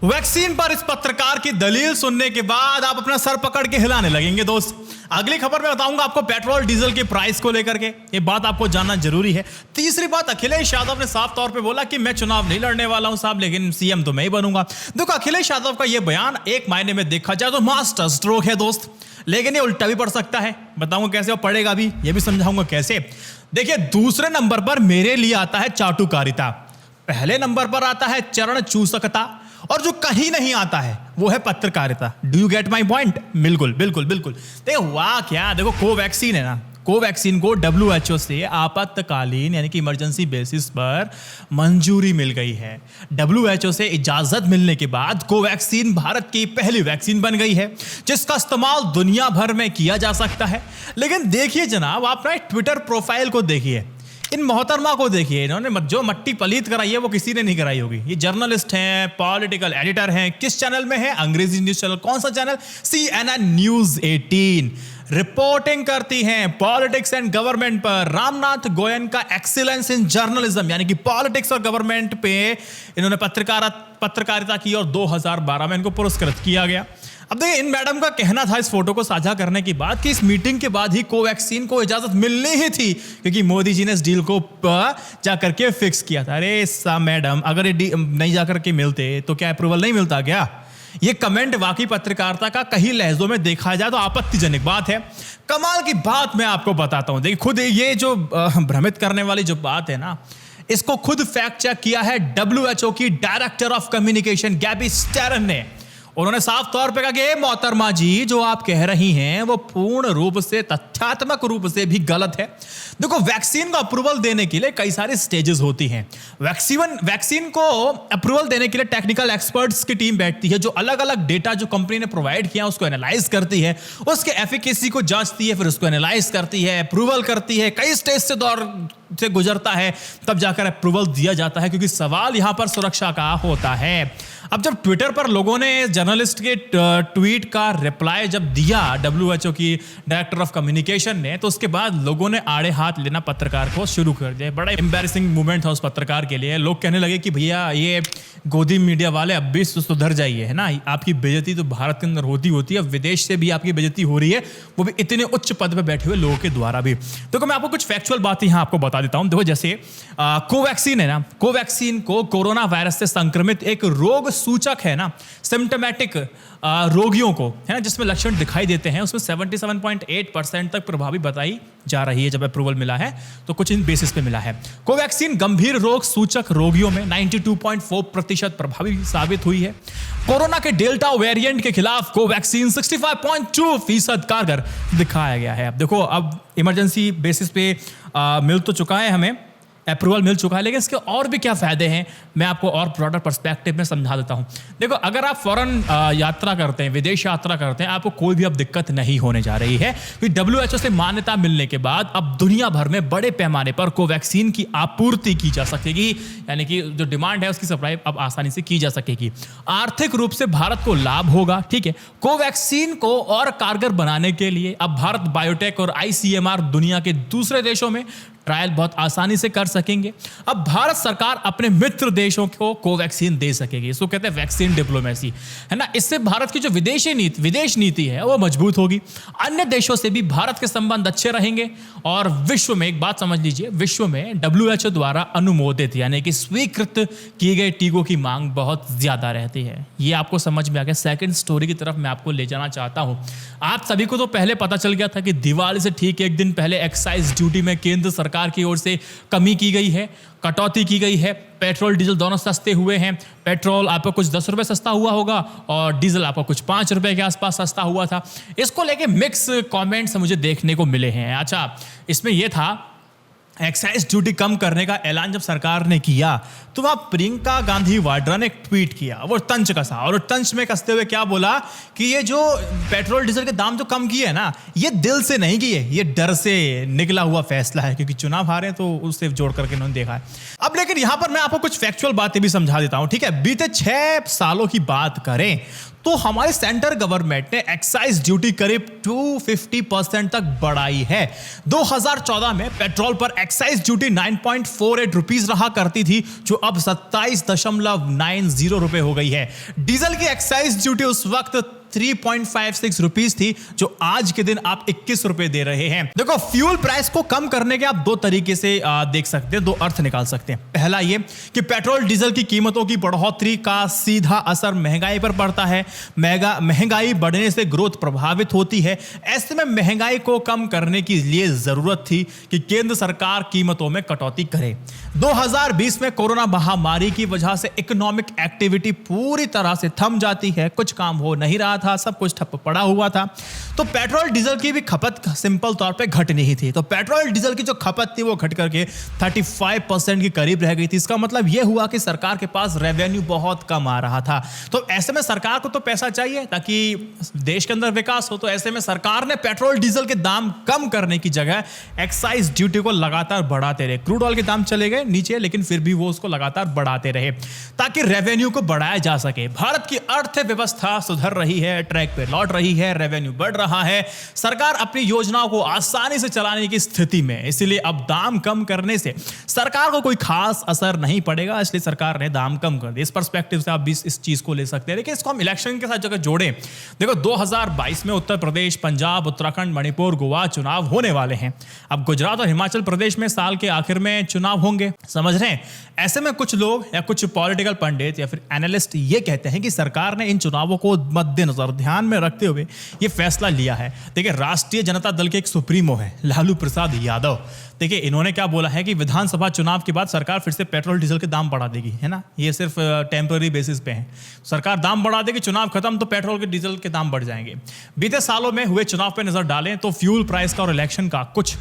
Vaccine पर इस पत्रकार की दलील सुनने के बाद आप अपना सर पकड़ के हिलाने लगेंगे दोस्त। अगली खबर में बताऊंगा आपको पेट्रोल डीजल के प्राइस को लेकर के, ये बात आपको जानना जरूरी है। तीसरी बात, अखिलेश यादव ने साफ तौर पे बोला कि मैं चुनाव नहीं लड़ने वाला हूं साहब, लेकिन सीएम तो मैं ही बनूंगा। देखो अखिलेश यादव का ये बयान एक मायने में देखा जाए तो मास्टर स्ट्रोक है दोस्त, लेकिन ये उल्टा भी पड़ सकता है। बताऊंगा कैसे और पड़ेगा भी, ये भी समझाऊंगा कैसे। देखिए, दूसरे नंबर पर मेरे लिए आता है चाटुकारिता, पहले नंबर पर आता है चरण चूसकता, और जो कहीं नहीं आता है वो है पत्रकारिता। Do you get my point? बिल्कुल बिल्कुल बिल्कुल। देखो वाह क्या, देखो कोवैक्सीन है ना, कोवैक्सीन को WHO से आपातकालीन यानी कि इमरजेंसी बेसिस पर मंजूरी मिल गई है। WHO से इजाजत मिलने के बाद कोवैक्सीन भारत की पहली वैक्सीन बन गई है जिसका इस्तेमाल दुनिया भर में किया जा सकता है। लेकिन देखिए जनाब, आप ना ट्विटर प्रोफाइल को देखिए, इन मोहतरमा को देखिए, इन्होंने जो मट्टी पलीत कराई है वो किसी ने नहीं कराई होगी। ये जर्नलिस्ट हैं, पॉलिटिकल एडिटर हैं, किस चैनल में है? अंग्रेजी न्यूज चैनल। कौन सा चैनल? CNN न्यूज 18 रिपोर्टिंग करती हैं पॉलिटिक्स एंड गवर्नमेंट पर। रामनाथ गोयन का एक्सीलेंस इन जर्नलिज्म यानी कि पॉलिटिक्स और गवर्नमेंट पे इन्होंने पत्रकारिता की और 2012 में इनको पुरस्कृत किया गया। अब देखिए, इन मैडम का कहना था इस फोटो को साझा करने की बात कि इस मीटिंग के बाद ही कोवैक्सीन को इजाजत मिलनी ही थी क्योंकि मोदी जी ने इस डील को जाकर के फिक्स किया था। अरे सा मैडम, अगर ये नहीं जाकर के मिलते तो क्या अप्रूवल नहीं मिलता क्या? ये कमेंट वाकई पत्रकारिता का कई लहजों में देखा जाए तो आपत्तिजनक बात है। कमाल की बात मैं आपको बताता हूं। देखिए, खुद ये जो भ्रमित करने वाली जो बात है ना, इसको खुद फैक्ट चेक किया है WHO की डायरेक्टर ऑफ कम्युनिकेशन गैबी स्टेरन ने। उन्होंने साफ तौर पे कहा कि मोहतरमा जी, जो आप कह रही हैं वो पूर्ण रूप से तथ्यात्मक रूप से भी गलत है। देखो, वैक्सीन को अप्रूवल देने के लिए कई सारी स्टेजेस होती हैं। वैक्सीन को अप्रूवल देने के लिए टेक्निकल एक्सपर्ट्स की टीम बैठती है जो अलग अलग डेटा जो कंपनी ने प्रोवाइड किया उसको एनालाइज करती है, उसके एफिकेसी को जांचती है, फिर उसको एनालाइज करती है, अप्रूवल करती है, कई स्टेज से गुजरता है, तब जाकर अप्रूवल दिया जाता है क्योंकि सवाल यहां पर सुरक्षा का होता है। अब जब ट्विटर पर लोगों ने जर्नलिस्ट के ट्वीट का रिप्लाई जब दिया WHO की डायरेक्टर ऑफ कम्युनिकेशन ने, तो उसके बाद लोगों ने आड़े हाथ लेना पत्रकार को शुरू कर दिया। बड़ा एम्बैरेसिंग मोमेंट था उस पत्रकार के लिए। लोग कहने लगे कि भैया ये गोदी मीडिया वाले अब भी सुधर जाइए, है ना, आपकी बेइज्जती तो भारत के अंदर होती है, विदेश से भी आपकी बेइज्जती हो रही है, वो भी इतने उच्च पद पर बैठे हुए लोगों के द्वारा भी। तो मैं आपको कुछ फैक्चुअल बातें यहाँ आपको बता देता हूँ। देखो, जैसे कोवैक्सीन है ना, कोवैक्सीन को कोरोना वायरस से संक्रमित एक रोग सूचक है ना, सिम्टोमेटिक रोगियों को, है ना, जिसमें लक्षण दिखाई देते हैं, उसमें 77.8% तक प्रभावी बताई जा रही है। जब अप्रूवल मिला है तो कुछ इन बेसिस पे मिला है। कोवैक्सीन गंभीर रोग सूचक रोगियों में 92.4% प्रभावी साबित हुई है। कोरोना के डेल्टा वेरिएंट के खिलाफ कोवैक्सीन 65.2% कारगर दिखाया गया है। अब देखो, अब इमरजेंसी बेसिस पे मिल तो चुका है, हमें अप्रूवल मिल चुका है, लेकिन इसके और भी क्या फायदे हैं मैं आपको और ब्रॉडर पर्सपेक्टिव में समझा देता हूं। देखो, अगर आप फॉरेन यात्रा करते हैं, विदेश यात्रा करते हैं, आपको कोई भी अब दिक्कत नहीं होने जा रही है क्योंकि WHO से मान्यता मिलने के बाद अब दुनिया भर में बड़े पैमाने पर कोवैक्सीन की आपूर्ति की जा सकेगी, यानी कि जो डिमांड है उसकी सप्लाई अब आसानी से की जा सकेगी। आर्थिक रूप से भारत को लाभ होगा। ठीक है, कोवैक्सीन को और कारगर बनाने के लिए अब भारत बायोटेक और ICMR दुनिया के दूसरे देशों में ट्रायल बहुत आसानी से कर सकेंगे। अब भारत सरकार अपने मित्र देशों को कोवैक्सीन दे सकेगी, इसको कहते हैं वैक्सीन डिप्लोमेसी, है ना। इससे भारत की जो विदेश नीति है वो मजबूत होगी, अन्य देशों से भी भारत के संबंध अच्छे रहेंगे और विश्व में, एक बात समझ लीजिए, विश्व में WHO द्वारा अनुमोदित यानी कि स्वीकृत किए गए टीकों की मांग बहुत ज्यादा रहती है। ये आपको समझ में आ गया। सेकंड स्टोरी की तरफ मैं आपको ले जाना चाहता हूं। आप सभी को तो पहले पता चल गया था कि दिवाली से ठीक एक दिन पहले एक्साइज ड्यूटी में केंद्र सरकार की ओर से कमी की गई है, कटौती की गई है। पेट्रोल डीजल दोनों सस्ते हुए हैं। पेट्रोल आपको कुछ 10 रुपए सस्ता हुआ होगा और डीजल आपको कुछ 5 रुपए के आसपास सस्ता हुआ था। इसको लेके मिक्स कमेंट्स मुझे देखने को मिले हैं। अच्छा, इसमें यह था, एक्साइज ड्यूटी कम करने का ऐलान जब सरकार ने किया तो वहां प्रियंका गांधी वाड्रा ने एक ट्वीट किया, वो तंज कसा, और तंज में कसते हुए क्या बोला कि ये जो पेट्रोल डीजल के दाम जो कम किए है ना, ये दिल से नहीं किए, ये डर से निकला हुआ फैसला है क्योंकि चुनाव हारे तो उससे जोड़ करके इन्होंने देखा है। अब लेकिन यहां पर मैं आपको कुछ फैक्चुअल बातें भी समझा देता हूं। ठीक है, बीते 6 सालों की बात करें तो हमारे सेंट्रल गवर्नमेंट ने एक्साइज ड्यूटी करीब 250% तक बढ़ाई है। 2014 में पेट्रोल पर एक्साइज ड्यूटी 9.48 रुपीस रहा करती थी, जो अब 27.90 रुपए हो गई है। डीजल की एक्साइज ड्यूटी उस वक्त 3.56 रुपीस थी, जो आज के दिन आप 21 रुपए दे रहे हैं। देखो, फ्यूल प्राइस को कम करने के आप दो तरीके से देख सकते हैं, दो अर्थ निकाल सकते हैं। पहला ये कि पेट्रोल डीजल की कीमतों की बढ़ोतरी का सीधा असर महंगाई पर पड़ता है। महंगाई बढ़ने से ग्रोथ प्रभावित होती है। ऐसे में महंगाई को कम करने के लिए जरूरत थी कि केंद्र सरकार कीमतों में कटौती करे। 2020 में कोरोना महामारी की वजह से इकोनॉमिक एक्टिविटी पूरी तरह से थम जाती है, कुछ काम हो नहीं रहा था, सब कुछ ठप पड़ा हुआ था। तो पेट्रोल डीजल की भी खपत सिंपल तौर पे घट नहीं थी। तो पेट्रोल डीजल की जो खपत थी वो घट करके 35% के करीब रह गई थी। इसका मतलब यह हुआ कि सरकार के पास रेवेन्यू बहुत कम आ रहा था। तो ऐसे में सरकार को तो पैसा चाहिए ताकि देश के अंदर विकास हो। तो ऐसे में सरकार ने पेट्रोल डीजल के दाम कम करने की जगह एक्साइज ड्यूटी को लगातार बढ़ाते रहे। क्रूड ऑयल के दाम चले गए नीचे, लेकिन फिर भी वो उसको लगातार बढ़ाते रहे ताकि रेवेन्यू को बढ़ाया जा सके। भारत की अर्थव्यवस्था सुधर रही है, ट्रैक पे लौट रही है, रेवेन्यू बढ़ रहा है, सरकार अपनी योजनाओं को आसानी से चलाने की स्थिति में। इसलिए अब दाम कम करने से सरकार को कोई खास असर नहीं पड़ेगा, इसलिए सरकार ने दाम कम कर दिए। इस पर्सपेक्टिव से आप भी इस चीज को ले सकते हैं। लेकिन इसको हम इलेक्शन के साथ जगह जोड़ें, देखो 2022 में उत्तर प्रदेश, पंजाब, उत्तराखंड, मणिपुर, गोवा चुनाव होने वाले हैं। अब गुजरात और हिमाचल प्रदेश में साल के आखिर में चुनाव होंगे, समझ रहे हैं। ऐसे में कुछ लोग या कुछ पॉलिटिकल पंडित या फिर एनालिस्ट ये कहते हैं कि सरकार ने इन चुनावों को मद्देनजर ध्यान में रखते हुए ये फैसला लिया है। देखिए, राष्ट्रीय जनता दल के एक सुप्रीमो है लालू प्रसाद यादव। देखिए, इन्होंने क्या बोला है कि विधानसभा चुनाव के बाद सरकार फिर से पेट्रोल डीजल के दाम बढ़ा देगी, है ना। ये सिर्फ टेम्पररी बेसिस पे है। सरकार दाम बढ़ा देगी, चुनाव खत्म तो पेट्रोल के डीजल के दाम बढ़ जाएंगे। बीते सालों में हुए चुनाव पे नजर डालें तो फ्यूल प्राइस का और इलेक्शन का कुछ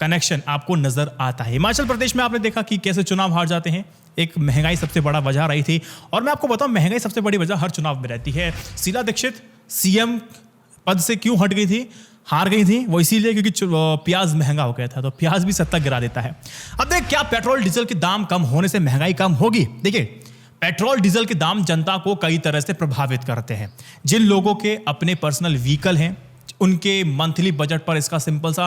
कनेक्शन आपको नजर आता है। हिमाचल प्रदेश में आपने देखा कि कैसे चुनाव हार जाते हैं। एक महंगाई सबसे बड़ा वजह रही थी, और मैं आपको बताऊं महंगाई सबसे बड़ी वजह हर चुनाव में रहती है। शीला दीक्षित सीएम पद से क्यों हट गई थी, हार गई थी? वो इसीलिए क्योंकि प्याज महंगा हो गया था। तो प्याज भी सत्ता गिरा देता है। अब देख, क्या पेट्रोल डीजल के दाम कम होने से महंगाई कम होगी? देखिए, पेट्रोल डीजल के दाम जनता को कई तरह से प्रभावित करते हैं। जिन लोगों के अपने पर्सनल व्हीकल हैं, उनके मंथली बजट पर इसका सिंपल सा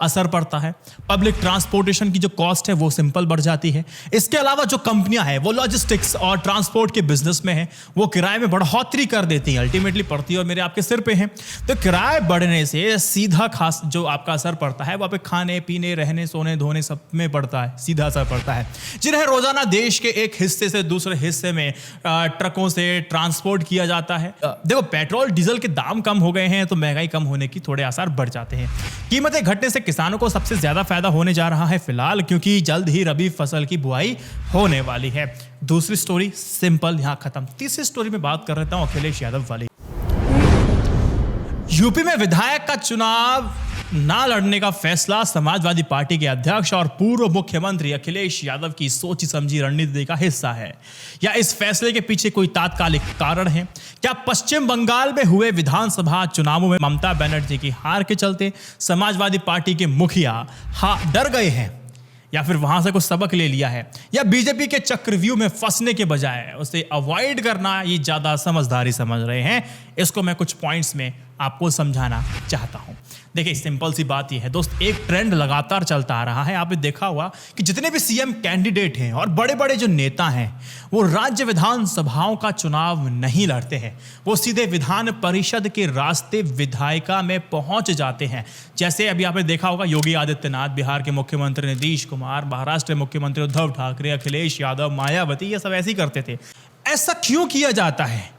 असर पड़ता है। पब्लिक ट्रांसपोर्टेशन की जो कॉस्ट है वो सिंपल बढ़ जाती है। इसके अलावा जो कंपनियां हैं वो लॉजिस्टिक्स और ट्रांसपोर्ट के बिजनेस में हैं, वो किराए में बढ़ोतरी कर देती हैं। अल्टीमेटली पड़ती है और मेरे आपके सिर पे है। तो किराए बढ़ने से सीधा खास जो आपका असर पड़ता है वो आप खाने पीने, रहने, सोने, धोने सब में पड़ता है, सीधा असर पड़ता है। जिन्हें रोजाना देश के एक हिस्से से दूसरे हिस्से में ट्रकों से ट्रांसपोर्ट किया जाता है। देखो, पेट्रोल डीजल के दाम कम हो गए हैं तो महंगाई कम होने की थोड़े आसार बढ़ जाते हैं। कीमतें घटने से किसानों को सबसे ज्यादा फायदा होने जा रहा है फिलहाल, क्योंकि जल्द ही रबी फसल की बुआई होने वाली है। दूसरी स्टोरी सिंपल यहां खत्म। तीसरी स्टोरी में बात कर रहा हूं अखिलेश यादव वाली। यूपी में विधायक का चुनाव ना लड़ने का फैसला समाजवादी पार्टी के अध्यक्ष और पूर्व मुख्यमंत्री अखिलेश यादव की सोची समझी रणनीति का हिस्सा है, या इस फैसले के पीछे कोई तात्कालिक कारण है? क्या पश्चिम बंगाल में हुए विधानसभा चुनावों में ममता बनर्जी की हार के चलते समाजवादी पार्टी के मुखिया डर गए हैं, या फिर वहां से कुछ सबक ले लिया है, या बीजेपी के चक्रव्यूह में फंसने के बजाय उसे अवॉइड करना ये ज्यादा समझदारी समझ रहे हैं? इसको मैं कुछ पॉइंट्स में आपको समझाना चाहता हूं। देखिए, सिंपल सी बात यह है दोस्त, एक ट्रेंड लगातार चलता आ रहा है। आपने देखा हुआ कि जितने भी सीएम कैंडिडेट हैं और बड़े बड़े जो नेता हैं, वो राज्य विधानसभाओं का चुनाव नहीं लड़ते हैं। वो सीधे विधान परिषद के रास्ते विधायिका में पहुंच जाते हैं। जैसे अभी आपने देखा होगा योगी आदित्यनाथ, बिहार के मुख्यमंत्री नीतीश कुमार, महाराष्ट्र के मुख्यमंत्री उद्धव ठाकरे, अखिलेश यादव, मायावती, ये सब ऐसे ही करते थे। ऐसा क्यों किया जाता है?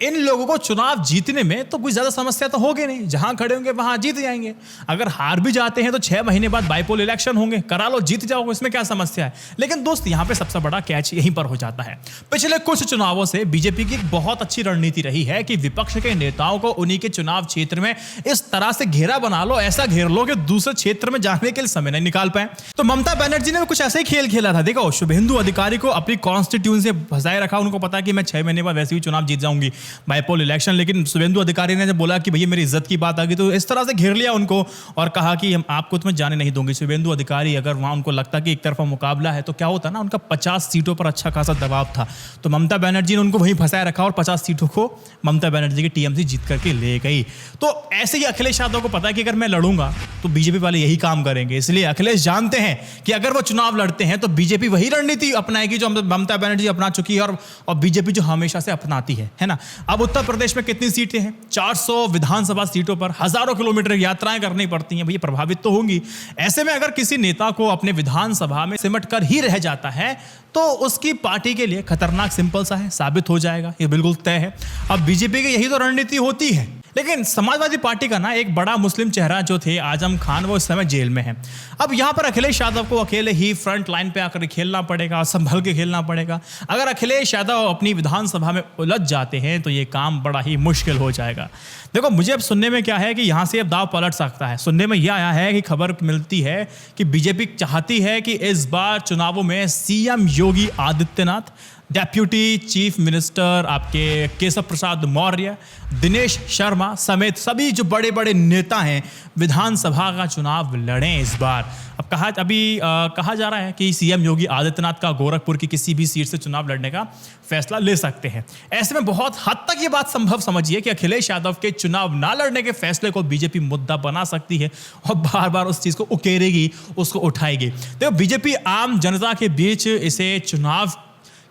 इन लोगों को चुनाव जीतने में तो कोई ज्यादा समस्या तो होगी नहीं, जहां खड़े होंगे वहां जीत जाएंगे। अगर हार भी जाते हैं तो 6 महीने बाद बाइपोल इलेक्शन होंगे, करा लो, जीत जाओगे, इसमें क्या समस्या है? लेकिन दोस्त, यहां पे सबसे बड़ा कैच यहीं पर हो जाता है। पिछले कुछ चुनावों से बीजेपी की एक बहुत अच्छी रणनीति रही है कि विपक्ष के नेताओं को उन्हीं के चुनाव क्षेत्र में इस तरह से घेरा बना लो, ऐसा घेर लो कि दूसरे क्षेत्र में जाने के लिए समय नहीं निकाल पाए। तो ममता बनर्जी ने कुछ ऐसा ही खेल खेला था। देखो, शुभेंदु अधिकारी को अपनी कॉन्स्टिट्यूएंसी से फंसाए रखा। उनको पता है कि मैं 6 महीने बाद वैसे भी चुनाव जीत जाऊंगी, बाईपोल इलेक्शन। लेकिन शुभेंदु अधिकारी ने जब बोला कि भैया मेरी इज्जत की बात आ गई तो इस तरह से घेर लिया उनको और कहा कि हम आपको तो मैं जाने नहीं दूंगी। शुभेंदु अधिकारी अगर वहाँ उनको लगता कि एक तरफा मुकाबला है तो क्या होता ना, उनका 50 सीटों पर अच्छा खासा दबाव था, तो ममता बनर्जी ने उनको वहीं फंसाया रखा और 50 सीटों को ममता बनर्जी की टीएमसी जीत करके ले गई। तो ऐसे ही अखिलेश यादव को पता है कि अगर मैं लड़ूंगा तो बीजेपी वाले यही काम करेंगे, इसलिए अखिलेश जानते हैं कि अगर वो चुनाव लड़ते हैं तो बीजेपी वही रणनीति अपनाएगी जो ममता बनर्जी अपना चुकी है और बीजेपी जो हमेशा से अपनाती है ना। अब उत्तर प्रदेश में कितनी सीटें हैं? 400 विधानसभा सीटों पर हजारों किलोमीटर यात्राएं करनी पड़ती हैं, भैया प्रभावित तो होंगी। ऐसे में अगर किसी नेता को अपने विधानसभा में सिमट कर ही रह जाता है तो उसकी पार्टी के लिए खतरनाक सिंपल सा है, साबित हो जाएगा, ये बिल्कुल तय है। अब बीजेपी की यही तो रणनीति होती है। लेकिन समाजवादी पार्टी का ना एक बड़ा मुस्लिम चेहरा जो थे आजम खान, वो इस समय जेल में है। अब यहाँ पर अखिलेश यादव को अकेले ही फ्रंट लाइन पे आकर खेलना पड़ेगा, संभल के खेलना पड़ेगा। अगर अखिलेश यादव अपनी विधानसभा में उलझ जाते हैं तो ये काम बड़ा ही मुश्किल हो जाएगा। देखो मुझे अब सुनने में क्या है कि यहाँ से अब दाव पलट सकता है। सुनने में यह आया है कि खबर मिलती है कि बीजेपी चाहती है कि इस बार चुनावों में CM Yogi Adityanath, deputy chief minister आपके केशव प्रसाद मौर्य, दिनेश शर्मा समेत सभी जो बड़े बड़े नेता हैं विधानसभा का चुनाव लड़ें इस बार। अब कहा जा रहा है कि सीएम योगी आदित्यनाथ का गोरखपुर की किसी भी सीट से चुनाव लड़ने का फैसला ले सकते हैं। ऐसे में बहुत हद तक ये बात संभव समझिए कि अखिलेश यादव के चुनाव ना लड़ने के फैसले को बीजेपी मुद्दा बना सकती है और बार बार उस चीज को उकेरेगी, उसको उठाएगी। देखो बीजेपी आम जनता के बीच इसे चुनाव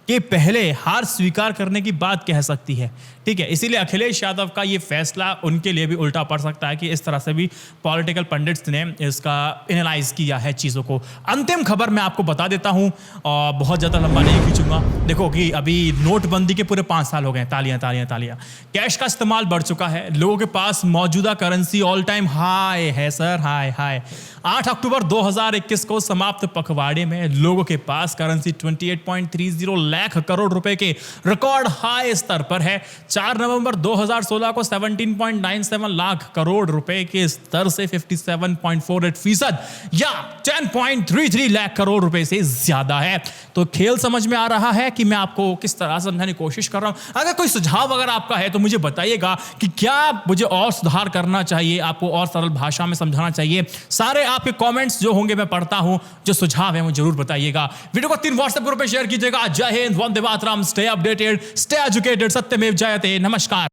के पहले हार स्वीकार करने की बात कह सकती है, ठीक है। इसीलिए अखिलेश यादव का ये फैसला उनके लिए भी उल्टा पड़ सकता है कि इस तरह से भी पॉलिटिकल पंडित्स ने इसका एनालाइज किया है चीज़ों को। अंतिम खबर मैं आपको बता देता हूं और बहुत ज़्यादा लंबा नहीं खींचूंगा। देखो कि अभी नोटबंदी के पूरे 5 साल हो गए, तालियां तालियां तालियां। कैश का इस्तेमाल बढ़ चुका है, लोगों के पास मौजूदा करेंसी ऑल टाइम हाई है सर, हाई। 8 अक्टूबर 2021 को समाप्त पखवाड़े में लोगों के पास करेंसी 28.30 लाख करोड़ रुपए के रिकॉर्ड हाई स्तर पर है। 4 नवंबर 2016 को 17.97 लाख करोड़ रुपए के स्तर से 57.48% या 10.33 लाख करोड़ रुपए से ज्यादा है। तो खेल समझ में आ रहा है कि मैं आपको किस तरह समझाने की कोशिश कर रहा हूं। अगर कोई सुझाव अगर आपका है तो मुझे बताइएगा कि क्या मुझे और सुधार करना चाहिए, आपको और सरल भाषा में समझाना चाहिए। सारे आपके कमेंट्स जो होंगे मैं पढ़ता हूं, जो सुझाव है वो जरूर बताइएगा। वीडियो को 3 व्हाट्सएप ग्रुप में शेयर कीजिएगा। जय Hind, Vande Mataram, stay updated, stay educated, सत्यमेव जयते। नमस्कार।